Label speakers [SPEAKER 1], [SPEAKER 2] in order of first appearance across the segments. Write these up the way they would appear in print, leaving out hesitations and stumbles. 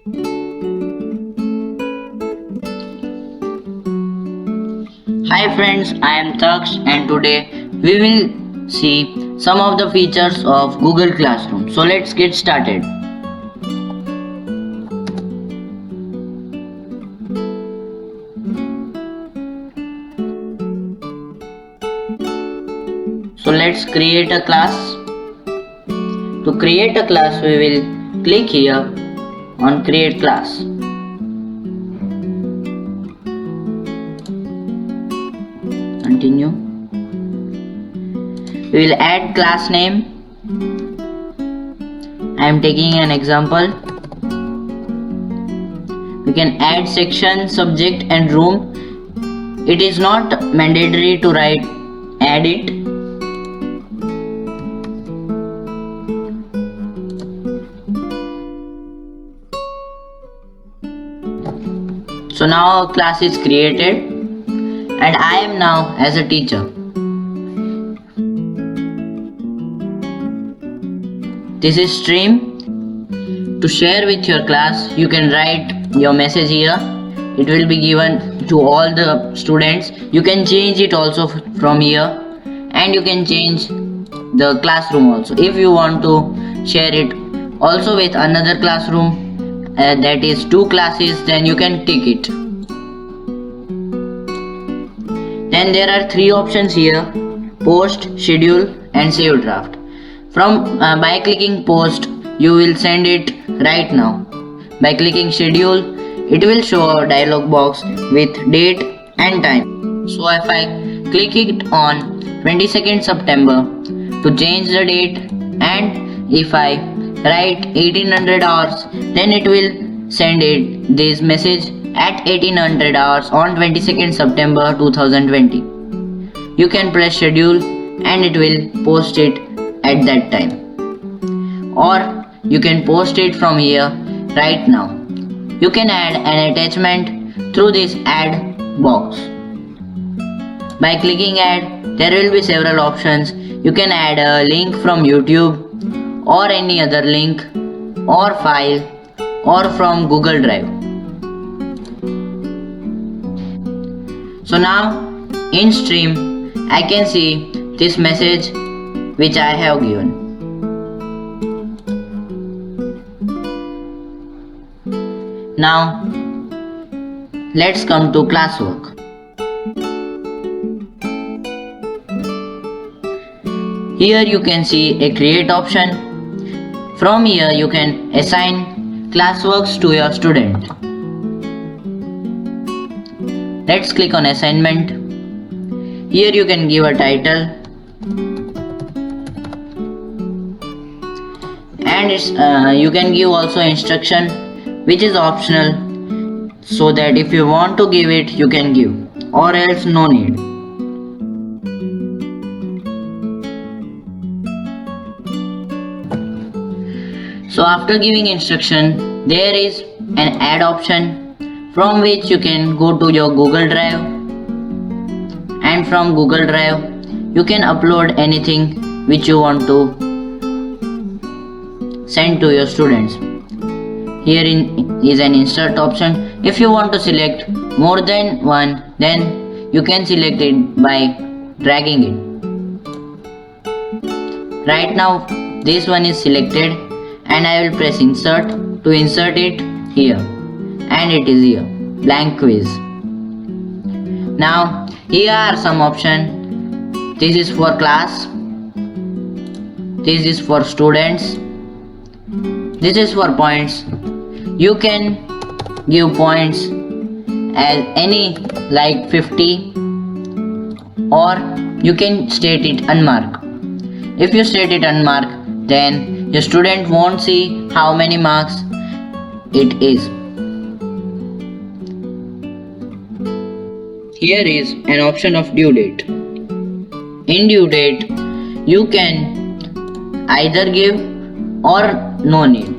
[SPEAKER 1] Hi friends, I am Taksh and today we will see some of the features of Google Classroom. So let's get started. So let's create a class. To create a class, we will click here on create class. Continue. We will add class name. I am taking an example. We can add section, subject and room. It is not mandatory to write add it. So now our class is created and I am now as a teacher. This is stream. To share with your class, you can write your message here. It will be given to all the students. You can change it also from here and you can change the classroom also. If you want to share it also with another classroom, that is 2 classes, then you can tick it. Then there are 3 options here: post, schedule and save draft. By clicking post, you will send it right now. By clicking schedule, it will show a dialog box with date and time. So if I click it on 22nd September to change the date, and if I write 1800 hours, then it will send it this message at 1800 hours on 22nd September 2020. You can press schedule and it will post it at that time, or you can post it from here right now. You can add an attachment through this add box. By clicking add, there will be several options. You can add a link from YouTube or any other link or file or from Google Drive. So now in stream I can see this message which I have given. Now let's come to classwork. Here you can see a create option. From here you can assign classworks to your student. Let's click on assignment. Here you can give a title and you can give also instruction, which is optional, so that if you want to give it you can give, or else no need. So after giving instruction, there is an add option from which you can go to your Google Drive, and from Google Drive you can upload anything which you want to send to your students. Here is an insert option. If you want to select more than one, then you can select it by dragging it. Right now this one is selected and I will press insert to insert it here, and it is here, blank quiz. Now here are some options. This is for class, this is for students, this is for points. You can give points as any, like 50, or you can state it unmarked. If you state it unmarked, then your student won't see how many marks it is. Here is an option of due date. In due date, you can either give or no need.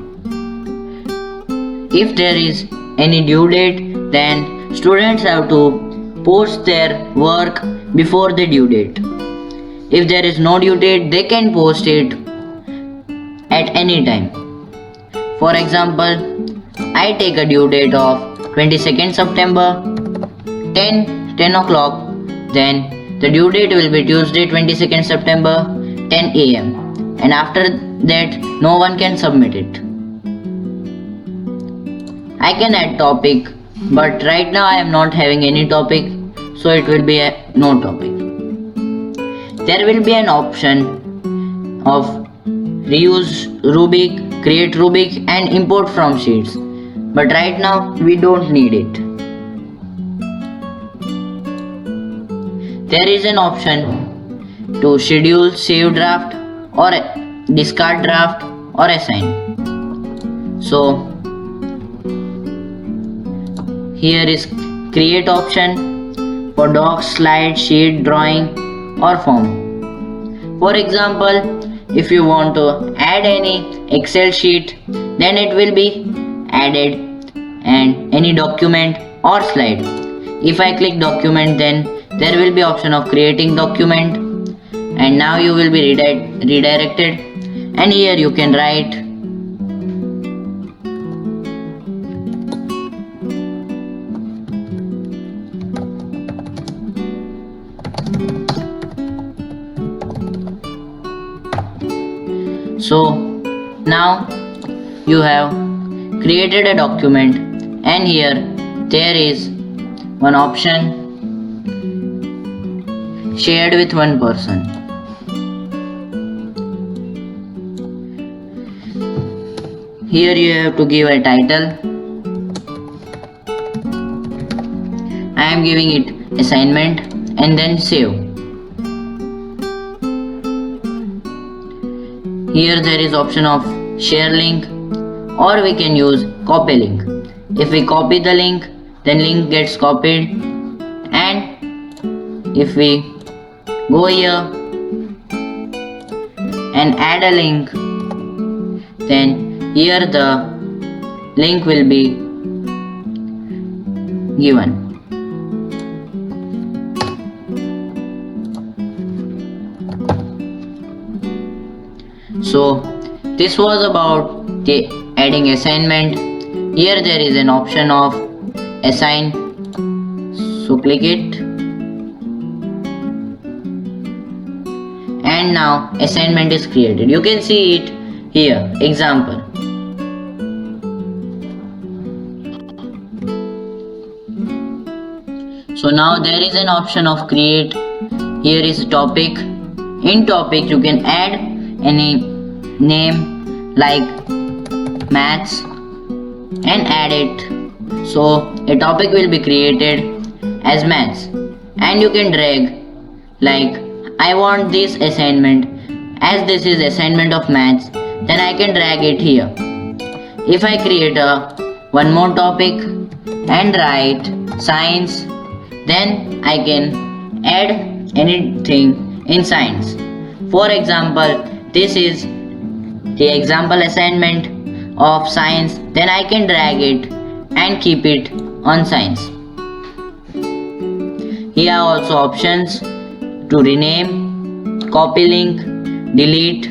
[SPEAKER 1] If there is any due date, then students have to post their work before the due date. If there is no due date, they can post it at any time. For example, I take a due date of 22nd September 10 o'clock. Then the due date will be Tuesday 22nd September 10 am, and after that no one can submit it. I can add topic, but right now I am not having any topic, so it will be a no topic. There will be an option of reuse Rubik, create Rubik and import from sheets, but right now we don't need it. There is an option to schedule, save draft or discard draft or assign. So here is create option for docs, slide, sheet, drawing or form. For example, if you want to add any Excel sheet, then it will be added, and any document or slide. If I click document, then there will be option of creating document, and now you will be redirected, and here you can write so now you have created a document, and here there is one option shared with one person. Here you have to give a title. I am giving it assignment and then save. Here there is option of share link, or we can use copy link. If we copy the link, then link gets copied, and if we go here and add a link, then here the link will be given. So this was about the adding assignment. Here there is an option of assign, so click it, and now assignment is created. You can see it here, example. So now there is an option of create. Here is topic. In topic you can add any name like maths and add it. So a topic will be created as maths, and you can drag like I want this assignment, as this is assignment of maths, then I can drag it here. If I create one more topic and write science, then I can add anything in science. For example, this is the example assignment of science, then I can drag it and keep it on science. Here are also options to rename, copy link, delete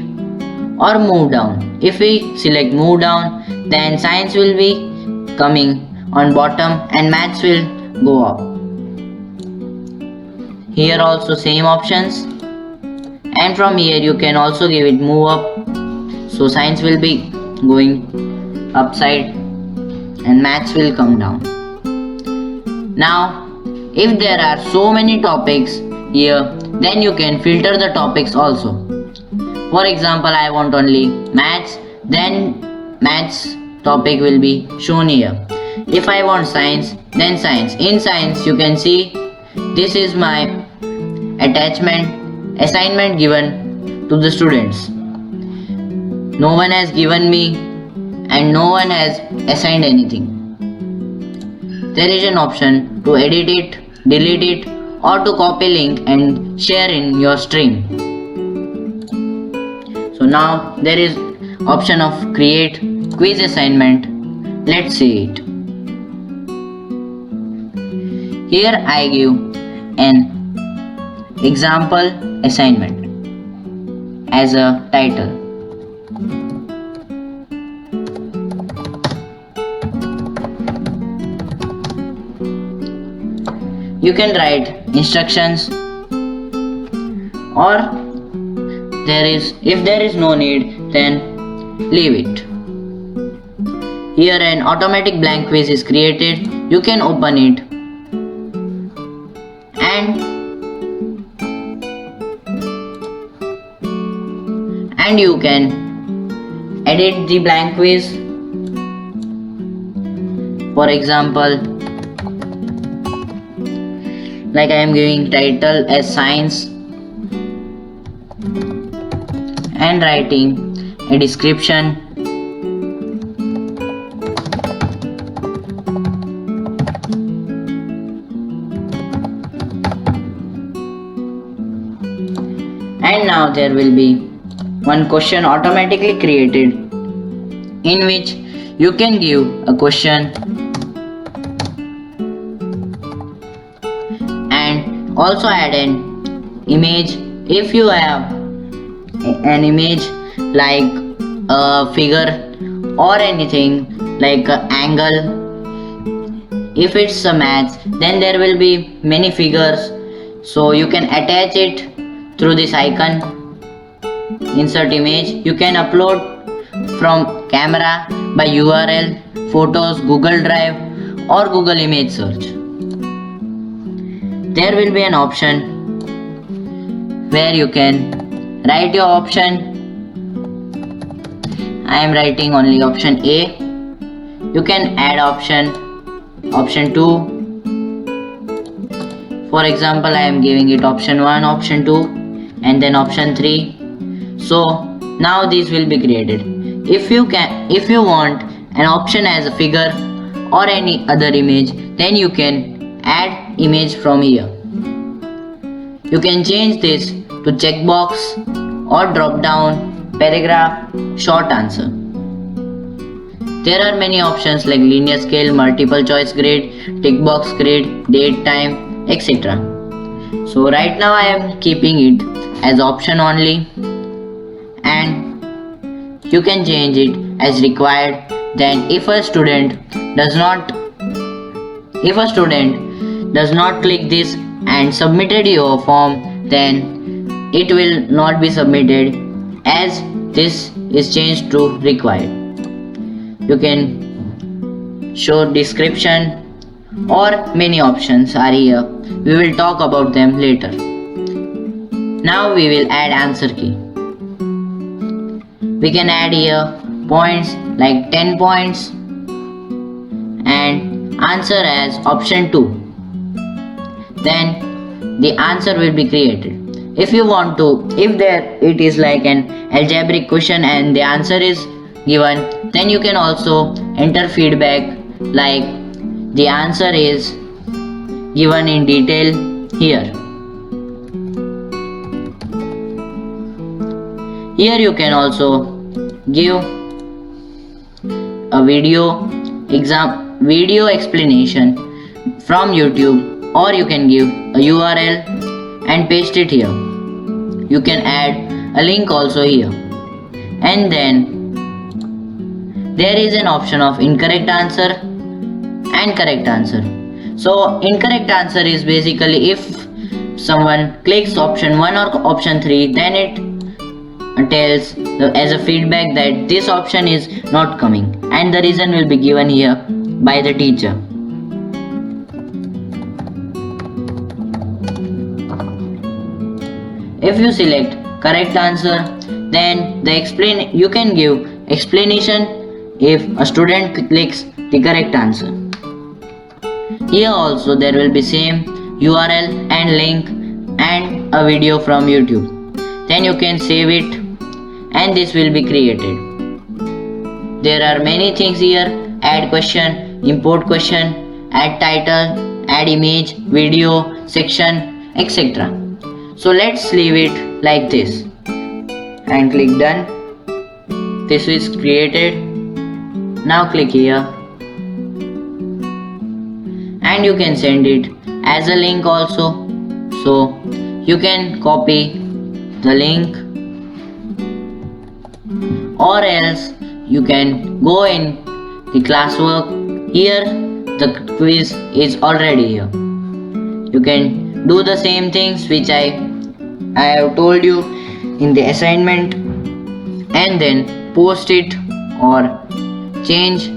[SPEAKER 1] or move down. If we select move down, then science will be coming on bottom and maths will go up. Here also same options, and from here you can also give it move up, so science will be going upside and maths will come down. Now if there are so many topics here, then you can filter the topics also. For example, I want only maths, then maths topic will be shown here. If I want science, then science. In science you can see this is my attachment assignment given to the students. No one has given me and no one has assigned anything. There is an option to edit it, delete it or to copy link and share in your stream. So now there is option of create quiz assignment. Let's see it. Here I give an example assignment as a title. you can write instructions, or if there is no need, then leave it. Here an automatic blank quiz is created. You can open it and you can edit the blank quiz. For example, like I am giving title as science and writing a description. And now there will be one question automatically created, in which you can give a question and also add an image. If you have an image like a figure or anything like an angle, if it's a match, then there will be many figures, so you can attach it through this icon, insert image. You can upload from camera by URL, photos, Google Drive or Google image search. There will be an option where you can write your option. I am writing only option A. You can add option 2. For example, I am giving it option 1, option 2 and then option 3. So now these will be created. If you want an option as a figure or any other image, then you can add image from here. You can change this to checkbox or drop down, paragraph, short answer. There are many options like linear scale, multiple choice grid, tick box grid, date, time, etc. So right now I am keeping it as option only, and you can change it as required. Then if a student does not click this and submitted your form, then it will not be submitted, as this is changed to required. You can show description or many options are here. We will talk about them later. Now we will add answer key. We can add here points like 10 points and answer as option 2. Then the answer will be created. If it is like an algebraic question and the answer is given, then you can also enter feedback like the answer is given in detail here. Here you can also give a video explanation from YouTube, or you can give a URL and paste it here. You can add a link also here. And then there is an option of incorrect answer and correct answer. So incorrect answer is basically if someone clicks option 1 or option 3, then it tells as a feedback that this option is not coming, and the reason will be given here by the teacher. If you select correct answer, then you can give explanation if a student clicks the correct answer. Here also there will be same URL and link and a video from YouTube. Then you can save it and this will be created. There are many things here: add question, import question, add title, add image, video, section, etc. So let's leave it like this and click done. This is created. Now click here and you can send it as a link also. So you can copy the link, or else you can go in the classwork. Here the quiz is already here. you can do the same things which I have told you in the assignment, and then post it or change,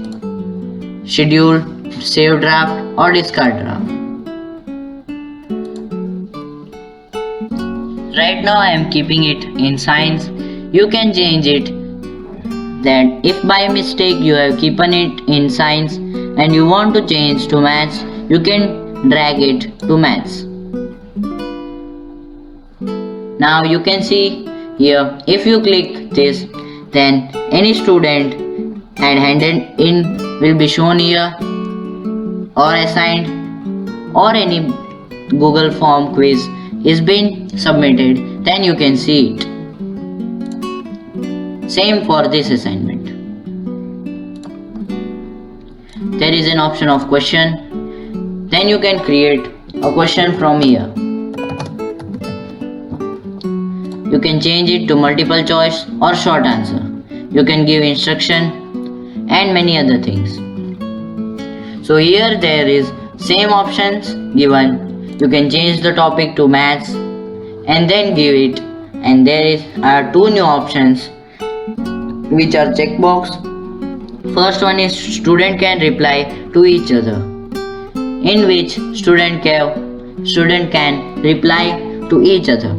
[SPEAKER 1] schedule, save draft or discard draft. Right now I am keeping it in science. You can change it that if by mistake you have kept it in science and you want to change to maths, you can drag it to maths. Now you can see here, if you click this, then any student had handed in will be shown here, or assigned, or any Google form quiz is being submitted, then you can see it. Same for this assignment. There is an option of question, then you can create a question from here. You can change it to multiple choice or short answer. You can give instruction and many other things. So here there is same options given. You can change the topic to maths and then give it, and there are two new options which are checkbox. First one is student can reply to each other, in which student can reply to each other.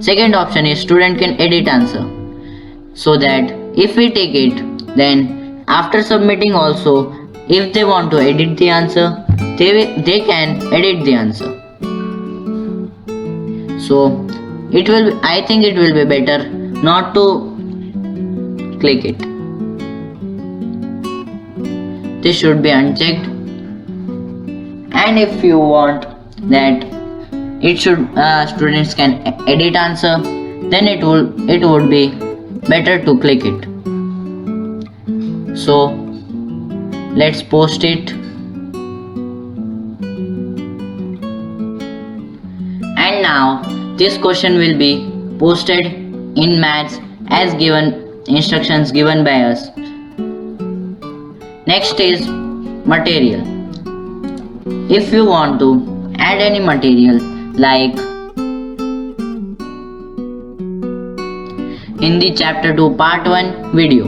[SPEAKER 1] Second option is student can edit answer, so that if we take it, then after submitting also, if they want to edit the answer, they can edit the answer. So I think it will be better not to click it. This should be unchecked, and if you want that it should students can edit answer, then it would be better to click it. So let's post it, and now this question will be posted in maths as given instructions given by us. Next is material. If you want to add any material like Hindi chapter 2 part 1 video,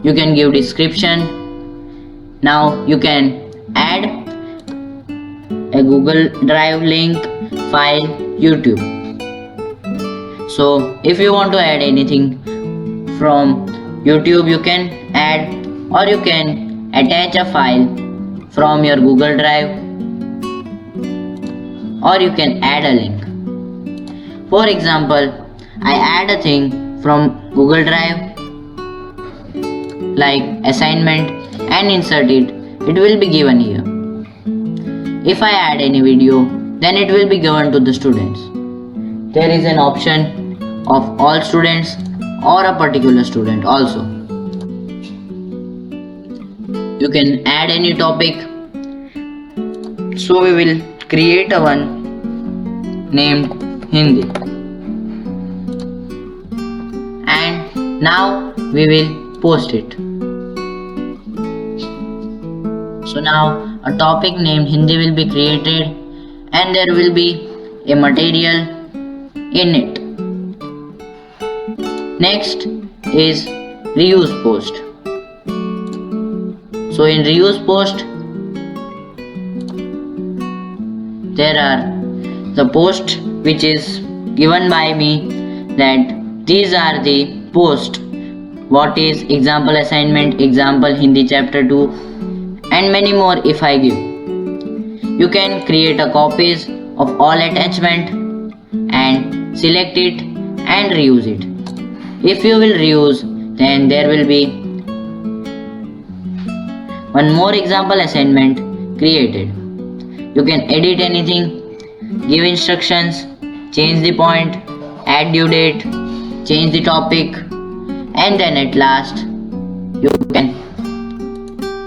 [SPEAKER 1] you can give description. Now you can add a Google Drive link, file, YouTube. So if you want to add anything from YouTube, you can add, or you can attach a file from your Google Drive, or you can add a link. For example, I add a thing from Google Drive like assignment and insert it. It will be given here. If I add any video, then it will be given to the students. There is an option of all students or a particular student also. You can add any topic. So we will create a one named Hindi, and now we will post it. So now a topic named Hindi will be created, and there will be a material in it. Next is reuse post. So in reuse post, there are the post which is given by me, that these are the post, what is example assignment, example Hindi chapter 2, and many more if I give. You can create a copies of all attachment and select it and reuse it. If you will reuse, then there will be one more example assignment created. You can edit anything, give instructions, change the point, add due date, change the topic, and then at last you can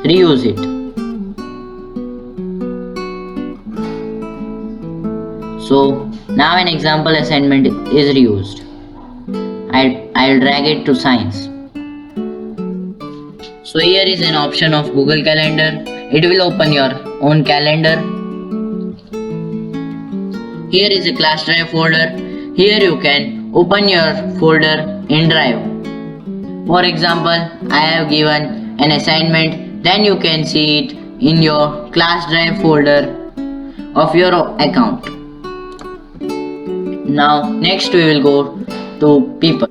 [SPEAKER 1] reuse it. So now an example assignment is reused. I'll drag it to science. So here is an option of Google Calendar. It will open your own calendar. Here is a class drive folder. Here you can open your folder in drive. For example, I have given an assignment, then you can see it in your class drive folder of your account. Now next we will go to people.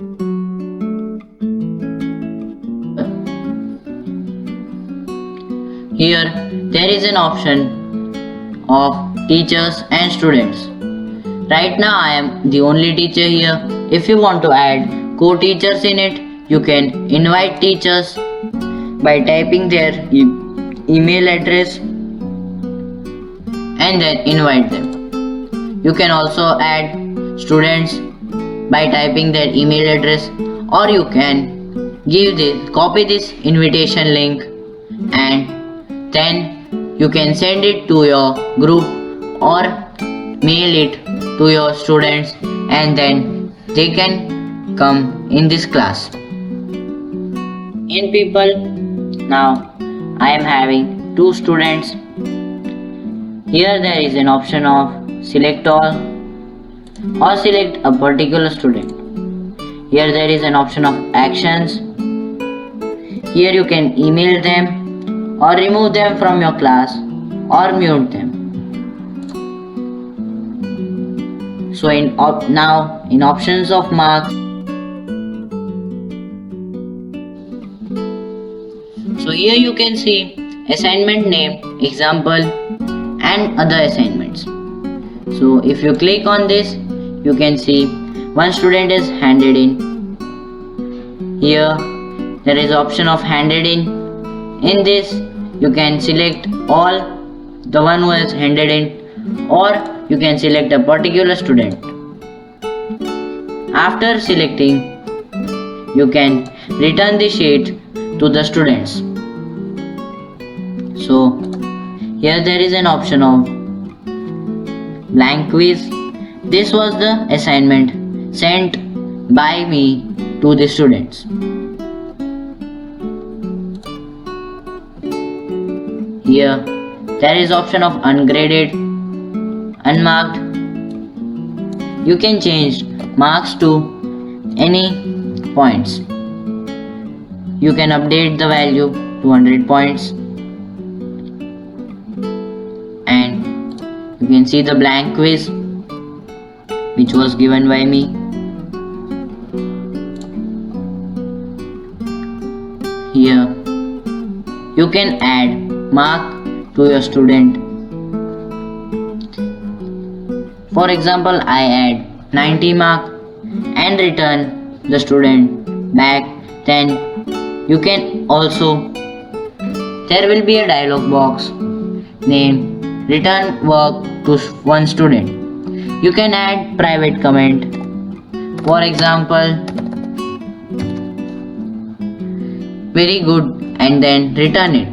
[SPEAKER 1] Here there is an option of teachers and students. Right now I am the only teacher here. If you want to add co-teachers in it, you can invite teachers by typing their email address and then invite them. You can also add students by typing their email address, or you can copy this invitation link and then you can send it to your group or mail it to your students, and then they can come in this class. In people, now I am having 2 students. Here there is an option of select all or select a particular student. Here there is an option of actions. Here you can email them or remove them from your class or mute them. So now in options of marks, so here you can see assignment name, example and other assignments. So if you click on this, you can see one student is handed in. Here there is option of handed in. In this you can select all the one who is handed in, or you can select a particular student. After selecting, you can return the sheet to the students. So here there is an option of blank quiz. This was the assignment sent by me to the students. Here there is option of ungraded, unmarked. You can change marks to any points. You can update the value to 100 points, and you can see the blank quiz which was given by me. Here you can add mark to your student. For example, I add 90 mark and return the student back. Then you can also, there will be a dialog box named return work to one student. You can add private comment. For example, very good, and then return it.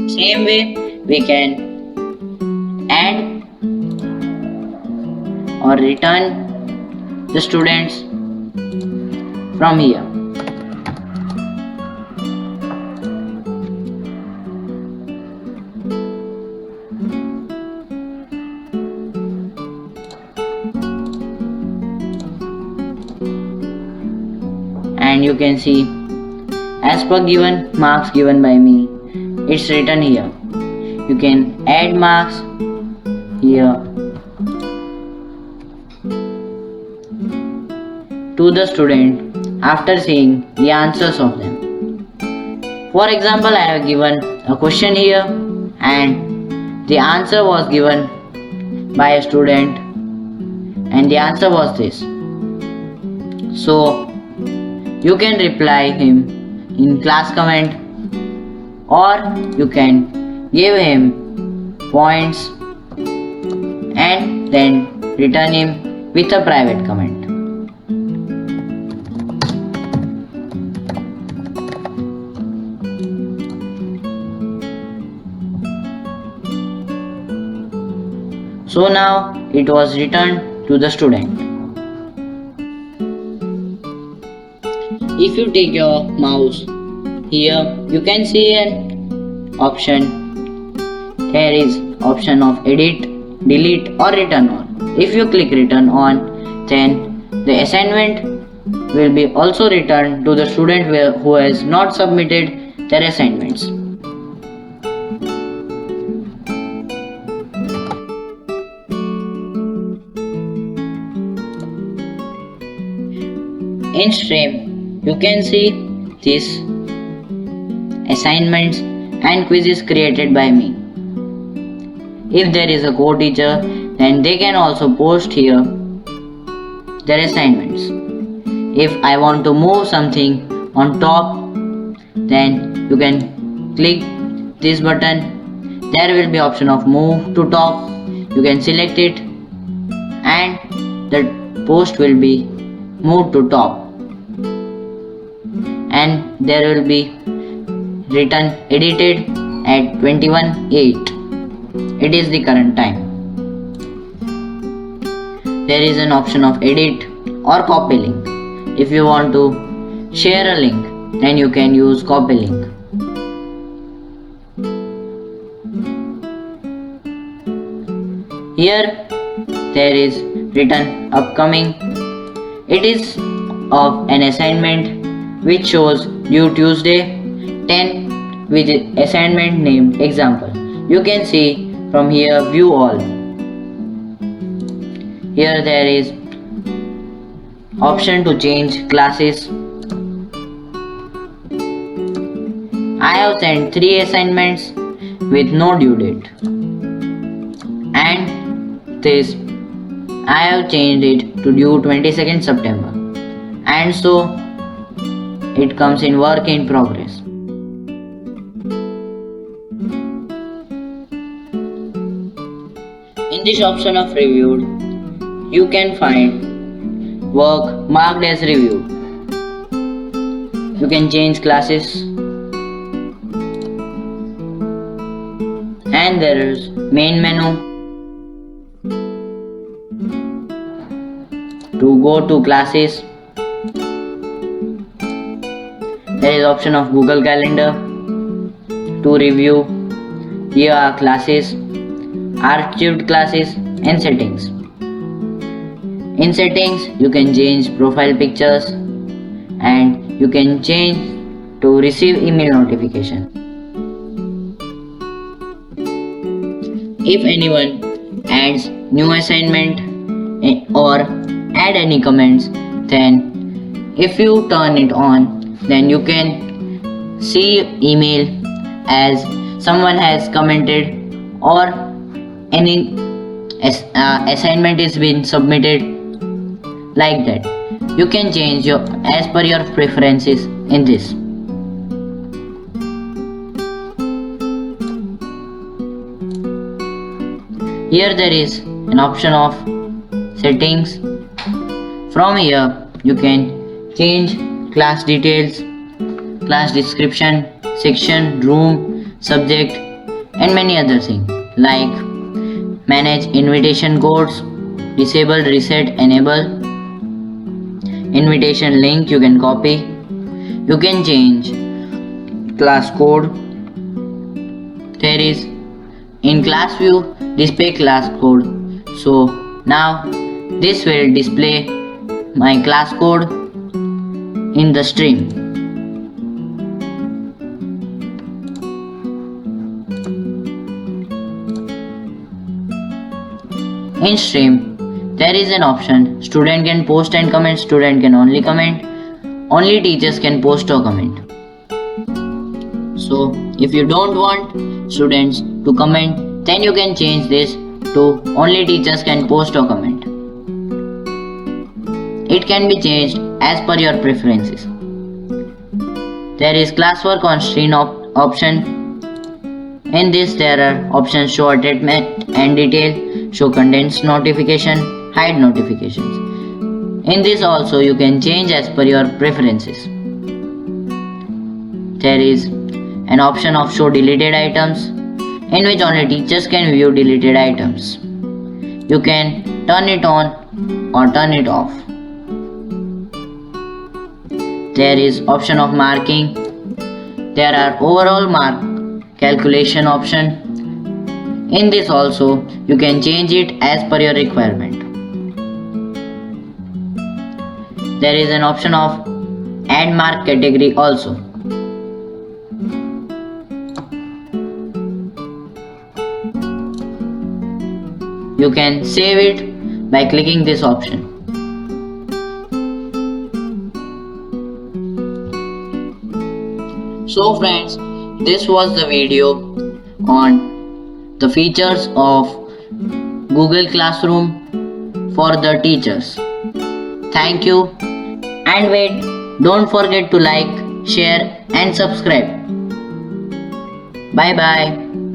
[SPEAKER 1] Same way we can add or return the students from here. And you can see as per given marks given by me, it's written here. You can add marks here to the student after seeing the answers of them. For example, I have given a question here and the answer was given by a student, and the answer was this. So you can reply him in class comment, or you can give him points and then return him with a private comment. So now it was returned to the student. If you take your mouse, here you can see an option Here is option of edit, delete or return all. If you click return on, then the assignment will be also returned to the student who has not submitted their assignments. In stream, you can see these assignments and quizzes created by me. If there is a co-teacher, then they can also post here their assignments. If I want to move something on top, then you can click this button. There will be option of move to top. You can select it and the post will be moved to top, and there will be written edited at 21:08. It is the current time. There is an option of edit or copy link. If you want to share a link, then you can use copy link. Here there is written upcoming. It is of an assignment which shows due Tuesday 10 with assignment named example. You can see from here view all. Here there is option to change classes. I have sent 3 assignments with no due date, and this I have changed it to due 22nd September, and so it comes in work in progress. In this option of reviewed, you can find work marked as reviewed. You can change classes, and there is main menu. To go to classes, there is option of Google Calendar. To review, here are classes, archived classes and settings. In settings, you can change profile pictures and you can change to receive email notification. If anyone adds new assignment or add any comments, then if you turn it on, then you can see email as someone has commented or any assignment is been submitted, like that. You can change your as per your preferences in this. Here there is an option of settings. From here you can change class details, class description, section, room, subject and many other things like manage invitation codes, disable, reset, enable. Invitation link you can copy. You can change class code. There is in class view display class code. So now this will display my class code in the stream. In stream, there is an option student can post and comment, student can only comment, only teachers can post or comment. So if you don't want students to comment, then you can change this to only teachers can post or comment. It can be changed as per your preferences. There is classwork on screen option. In this there are options show attachment and detail, show condensed notification, hide notifications. In this also you can change as per your preferences. There is an option of show deleted items, in which only teachers can view deleted items. You can turn it on or turn it off. There is option of marking. There are overall mark calculation option. In this also, you can change it as per your requirement. There is an option of add mark category also. You can save it by clicking this option. So friends, this was the video on the features of Google Classroom for the teachers. Thank you, and wait, don't forget to like, share and subscribe. Bye bye.